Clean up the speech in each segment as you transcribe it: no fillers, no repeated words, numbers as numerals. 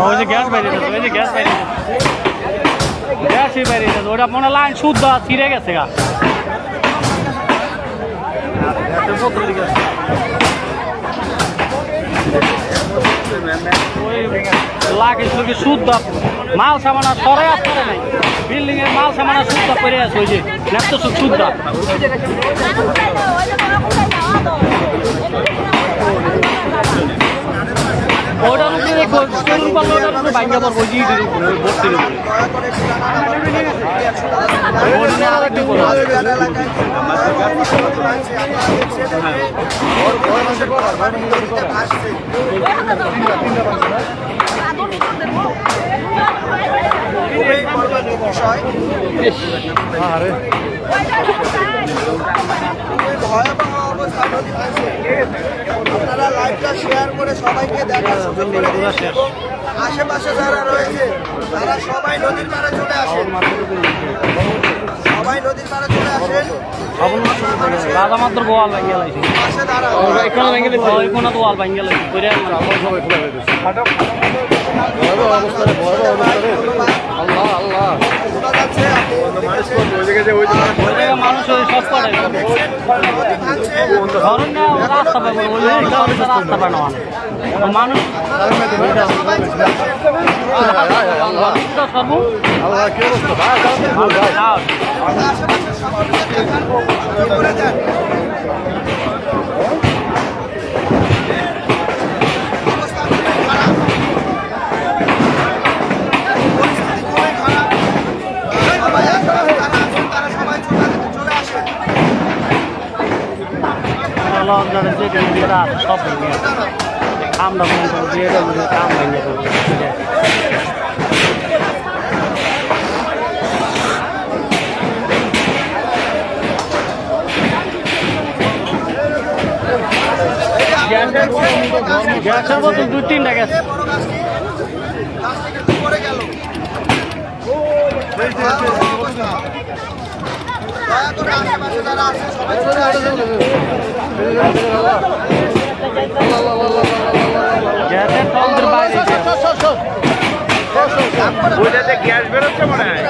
ওই যে গ্যাস বাইরে ওই যে গ্যাস বাইরে গ্যাসই বাইরে ওটা মনে লাইন শুদ্ধ ছিঁড়ে গেছে গা ওই লাগিস লোকে শুদ্ধ মাল সামানা সরে আসতে নাই বিল্ডিং এর মাল সামানা শুদ্ধ করে আছে ওই যে নেত্র শুদ্ধ ওটার উপরে দেখো স্টোর পাল্লা ওটার উপরে ভাঙ্গা পড়বো জিটির উপরে ওই ভর্তির উপরে আর একটু বলো আরে ভয়াবহ অবস্থা নদী ভাঙছে। আপনারা লাইভটা শেয়ার করে সবাইকে দেখার সুযোগ করে দিন এবং আশেপাশে যারা রয়েছে তারা সবাই নদীর পাড়ে চলে আসেন, সবাই নদীর পাড়ে চলে আসেন। রাজা মাত্র গোয়াল ভাঙ্গা লাইছে পাশে দাঁড়াও, এখানে ভাঙ্গা লাইছে এখানে তো ওয়াল ভাঙ্গা লাইছে কইরা সবাই খোলা হয়ে গেছে আল্লাহ আল্লাহ শোনা যাচ্ছে মানুষ সব করে ধরুন না রাস্তা পাবে রাস্তা পায় না মানুষ আশেপাশে সবাইকে দেখার সুযোগ করে দেন। অবস্থা খুবই খারাপ, পরিস্থিতি খুবই খারাপ। সবাই আশেপাশে যারা আছেন তারা সবাই চলে আসেন। সব ভেঙে কামটা দিয়ে কাম ভেঙে গ্যাসের বোতল 2-3টা গেছে গ্যাসের টলদের বাইরে ওইটাতে গ্যাস বেরোচ্ছে মনে হয়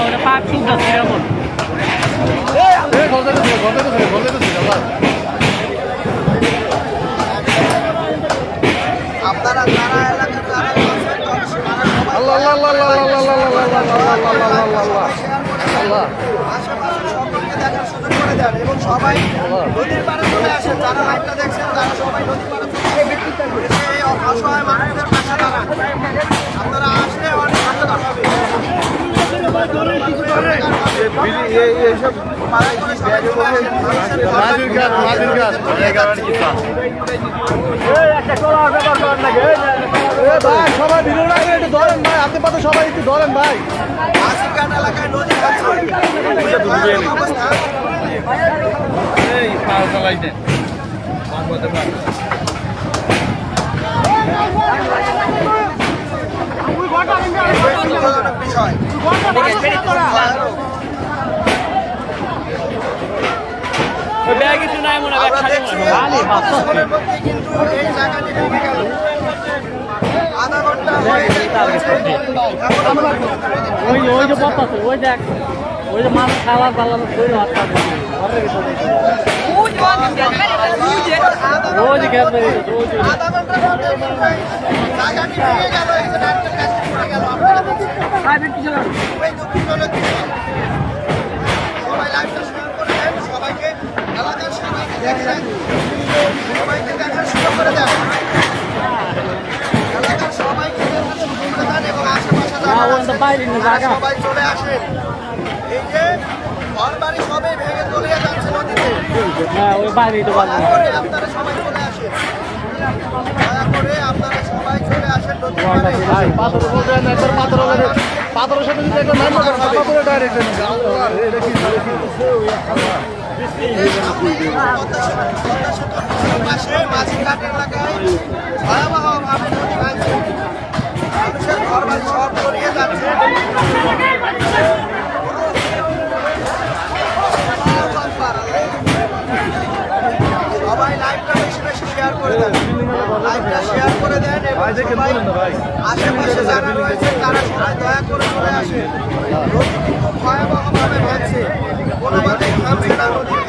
ওটা পাক শুদ্ধ ছিল আপনারা যারা এলাকার যারা আছেন আশেপাশে সকলকে দেখার সুযোগ করে দেন এবং সবাই নদীর পাড়ে চলে আসেন। যারা লাইভটা দেখছেন তারা সবাই নদীর পাড়ে চলে আসেন। এই অসহায় মানুষদের পাশে দাঁড়ান। আপনারা আসলে অনেক ভালো দেখাবে। সবাই ভিডিও রাখবেন একটু ধরেন ভাই, আপনি পাতে সবাই একটু ধরেন ভাই। আশিরঘাট এলাকায় নদী ভাঙছে। অবস্থা বিষয় ব্যাগ কিছু নাই মনে হয় আমরা দেখছি আমাদের মধ্যে কিন্তু এই জায়গাটি ভেঙে গেল। আধা ঘন্টা হয়ে ওই যে পথ আছে ওই দেখ ওই যে মাছ খাওয়া পাল্লানো শরীর হাত কাটবে ওই যে গ্যাস বেরিয়ে আধা ঘন্টার মধ্যে কিন্তু এই জায়গাটি ভেঙে গেল। এই যে নারকেল গাছটি পড়ে গেল। আপনারা দেখছেন খুবই দুঃখজনক বিষয়। সবাই লাইভটা শেয়ার করে দেন, সবাইকে এলাকার সবাইকে দেখেন, সবাইকে দেখার সুযোগ করে দেন। এলাকার সবাইকে দেখার সুযোগ করে দেন এবং আশেপাশে যারা আছেন তারা সবাই চলে আসেন। এই যে ঘর বাড়ি সবই ভেঙে তলিয়ে যাচ্ছে নদীতে। হ্যাঁ ওই বাইরে তো দয়া করে আপনারা সবাই চলে আসেন, দয়া করে আপনারা সবাই চলে আসেন নদীর পাড়ে। পাথরের সাথে যদি একটা নাম পাথরে ডাইরেক্ট পাশে মাঝিঘাট এলাকায় ভয়াবহভাবে নদী ভাঙছে। মানুষের ঘর বাড়ি সব তলিয়ে যাচ্ছে। সবাই লাইভটা বেশি বেশি শেয়ার করে দেন, লাইভটা শেয়ার করে দেন এবং সবাই আশেপাশে যারা রয়েছে তারা সবাই দয়া করে চলে আসে। নদী কিন্তু ভয়াবহভাবে ভাঙছে, কোনো মতেই থামছে না নদীর